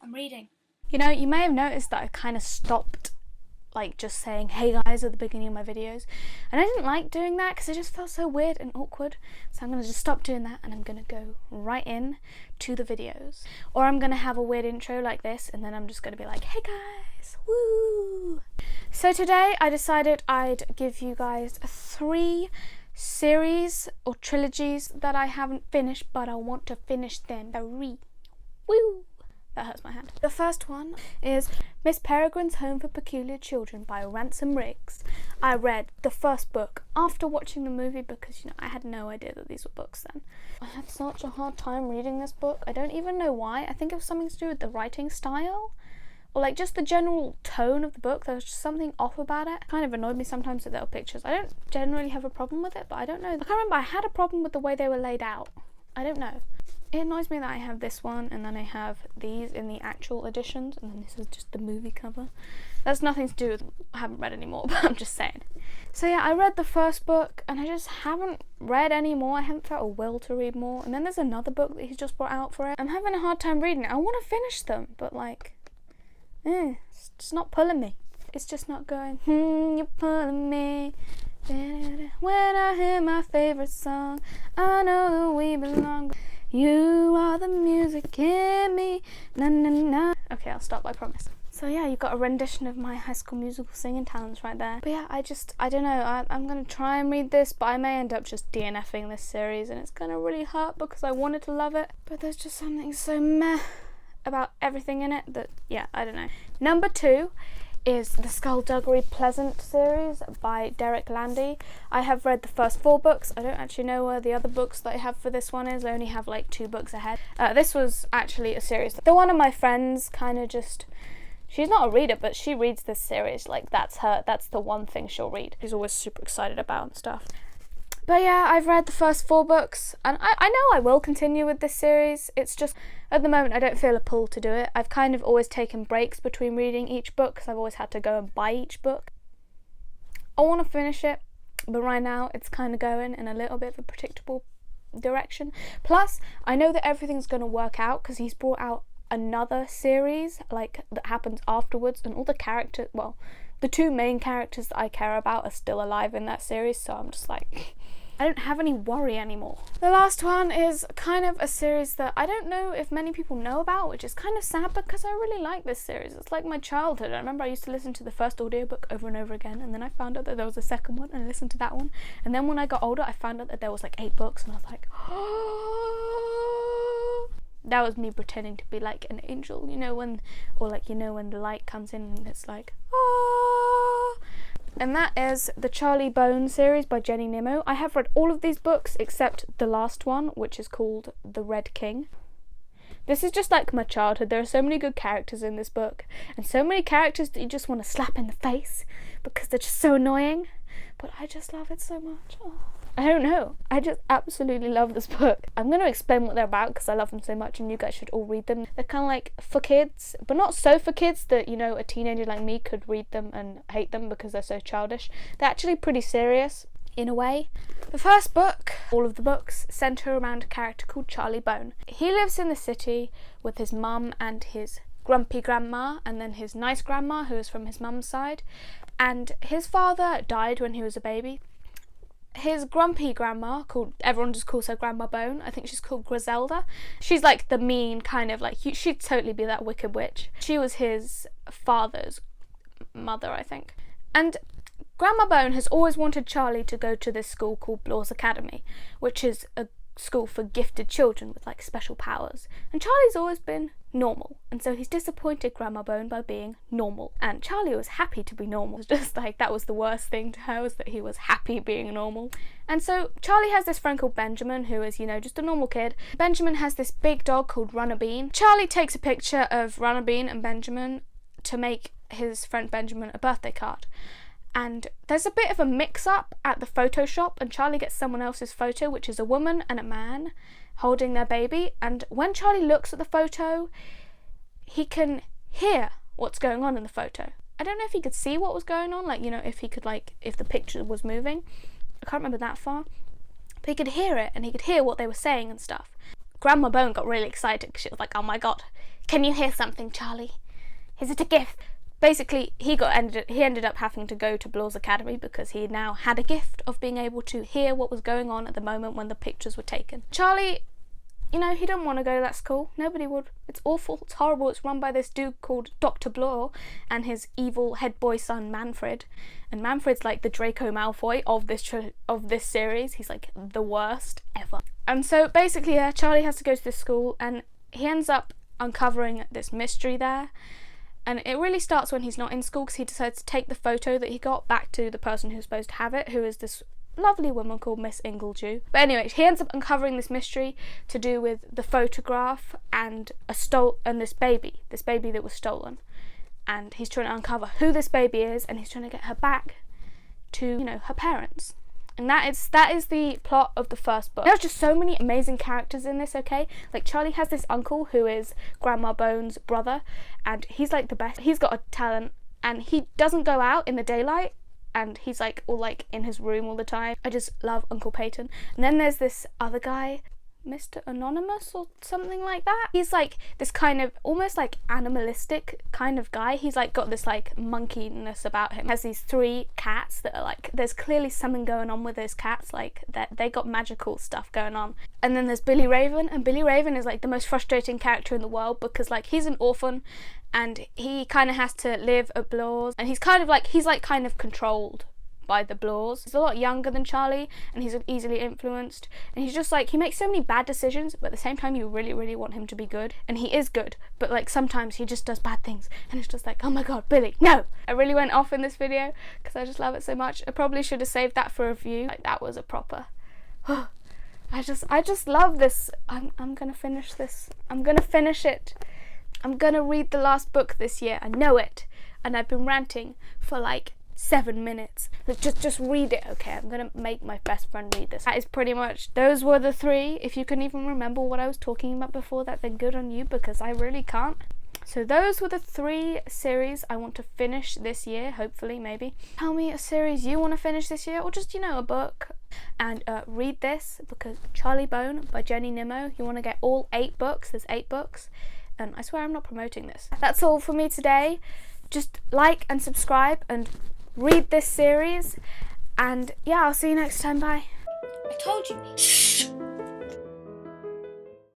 I'm reading. You know, you may have noticed that I kind of stopped like just saying hey guys at the beginning of my videos, and I didn't like doing that because it just felt so weird and awkward, so I'm going to just stop doing that and I'm going to go right in to the videos. Or I'm going to have a weird intro like this and then I'm just going to be like, hey guys, woo! So today I decided I'd give you guys 3 series or trilogies that I haven't finished but I want to finish them. 3. Woo! That hurts my hand. The first one is Miss Peregrine's Home for Peculiar Children by Ransom Riggs. I read the first book after watching the movie because, you know, I had no idea that these were books then. I had such a hard time reading this book. I don't even know why. I think it was something to do with the writing style or like just the general tone of the book. There was just something off about it. It kind of annoyed me sometimes that there were pictures. I don't generally have a problem with it, but I don't know. I can't remember. I had a problem with the way they were laid out. I don't know. It annoys me that I have this one and then I have these in the actual editions and then this is just the movie cover. That's nothing to do with I haven't read any more, but I'm just saying. So yeah, I read the first book and I just haven't read any more. I haven't felt a will to read more. And then there's another book that he's just brought out for it. I'm having a hard time reading it. I want to finish them, but like, it's just not pulling me. It's just not going, you're pulling me. When I hear my favourite song, I know that we belong. You are the music in me, na na na. Okay, I'll stop, I promise. So yeah, you've got a rendition of my High School Musical singing talents right there. But yeah, I don't know, I'm going to try and read this, but I may end up just DNFing this series and it's going to really hurt because I wanted to love it. But there's just something so meh about everything in it that, yeah, I don't know. Number 2 is the Skullduggery Pleasant series by Derek Landy. I have read the first 4 books. I don't actually know where the other books that I have for this one is. I only have like 2 books ahead. This was actually a series that one of my friends kind of just, she's not a reader, but she reads this series. Like that's the one thing she'll read. She's always super excited about and stuff. But yeah, I've read the first 4 books and I know I will continue with this series. It's just, at the moment I don't feel a pull to do it. I've kind of always taken breaks between reading each book because I've always had to go and buy each book. I want to finish it, but right now it's kind of going in a little bit of a predictable direction. Plus, I know that everything's going to work out because he's brought out another series like that happens afterwards and all the characters, well, the 2 main characters that I care about are still alive in that series, so I'm just like, I don't have any worry anymore. The last one is kind of a series that I don't know if many people know about, which is kind of sad because I really like this series. It's like my childhood. I remember I used to listen to the first audiobook over and over again, and then I found out that there was a second one and I listened to that one. And then when I got older, I found out that there was like 8 books and I was like, oh. That was me pretending to be like an angel, you know, when the light comes in and it's like, ah. And that is the Charlie Bone series by Jenny Nimmo. I have read all of these books except the last one, which is called The Red King. This is just like my childhood. There are so many good characters in this book and so many characters that you just want to slap in the face because they're just so annoying. But I just love it so much. Oh. I don't know. I just absolutely love this book. I'm going to explain what they're about because I love them so much and you guys should all read them. They're kind of like for kids, but not so for kids that, you know, a teenager like me could read them and hate them because they're so childish. They're actually pretty serious in a way. The first book, all of the books, centre around a character called Charlie Bone. He lives in the city with his mum and his grumpy grandma and then his nice grandma who is from his mum's side. And his father died when he was a baby. His grumpy grandma, everyone just calls her Grandma Bone, I think she's called Griselda. She's like the mean kind of like, she'd totally be that wicked witch. She was his father's mother, I think. And Grandma Bone has always wanted Charlie to go to this school called Blaw's Academy, which is a school for gifted children with like special powers. And Charlie's always been normal, and so he's disappointed Grandma Bone by being normal, and Charlie was happy to be normal. It's just like that was the worst thing to her, was that he was happy being normal. And so Charlie has this friend called Benjamin who is, you know, just a normal kid. Benjamin has this big dog called Runner Bean. Charlie takes a picture of Runner Bean and Benjamin to make his friend Benjamin a birthday card. And there's a bit of a mix-up at the photo shop and Charlie gets someone else's photo, which is a woman and a man holding their baby. And when Charlie looks at the photo, he can hear what's going on in the photo. I don't know if he could see what was going on, like, you know, if he could, like, if the picture was moving. I can't remember that far. But he could hear it and he could hear what they were saying and stuff. Grandma Bone got really excited because she was like, oh my god, can you hear something, Charlie? Is it a gift? Basically, he ended up having to go to Blaw's Academy because he now had a gift of being able to hear what was going on at the moment when the pictures were taken. Charlie, you know, he didn't want to go to that school. Nobody would. It's awful. It's horrible. It's run by this dude called Dr. Blaw and his evil head boy son Manfred. And Manfred's like the Draco Malfoy of this series. He's like the worst ever. And so basically, yeah, Charlie has to go to this school and he ends up uncovering this mystery there. And it really starts when he's not in school because he decides to take the photo that he got back to the person who's supposed to have it, who is this lovely woman called Miss Ingledew. But anyway, he ends up uncovering this mystery to do with the photograph and this baby that was stolen. And he's trying to uncover who this baby is, and he's trying to get her back to, you know, her parents. And that is the plot of the first book. There's just so many amazing characters in this, okay? Like, Charlie has this uncle who is Grandma Bone's brother, and he's like the best. He's got a talent, and he doesn't go out in the daylight, and he's like all like in his room all the time. I just love Uncle Peyton. And then there's this other guy, Mr. Anonymous or something like that. He's like this kind of almost like animalistic kind of guy. He's like got this like monkeyness about him. He has these 3 cats that are like, there's clearly something going on with those cats, like that they got magical stuff going on. And then there's Billy Raven, and Billy Raven is like the most frustrating character in the world because like he's an orphan and he kind of has to live at Blaw's, and he's kind of controlled by the Blaws. He's a lot younger than Charlie and he's easily influenced, and he's just like, he makes so many bad decisions, but at the same time you really, really want him to be good, and he is good, but like sometimes he just does bad things and it's just like, oh my god, Billy, no! I really went off in this video because I just love it so much. I probably should have saved that for a review. Like, that was a proper I just love this. I'm gonna finish this. I'm gonna finish it. I'm gonna read the last book this year. I know it, and I've been ranting for like 7 minutes. Just read it, okay? I'm gonna make my best friend read this. That is pretty much, those were the 3. If you can even remember what I was talking about before that, then good on you, because I really can't. So those were the 3 series I want to finish this year, hopefully, maybe. Tell me a series you want to finish this year, or just, you know, a book. And read this, because Charlie Bone by Jenny Nimmo. You want to get all 8 books. There's 8 books. And I swear I'm not promoting this. That's all for me today. Just like and subscribe and read this series, and yeah, I'll see you next time. Bye. I told you. Shh.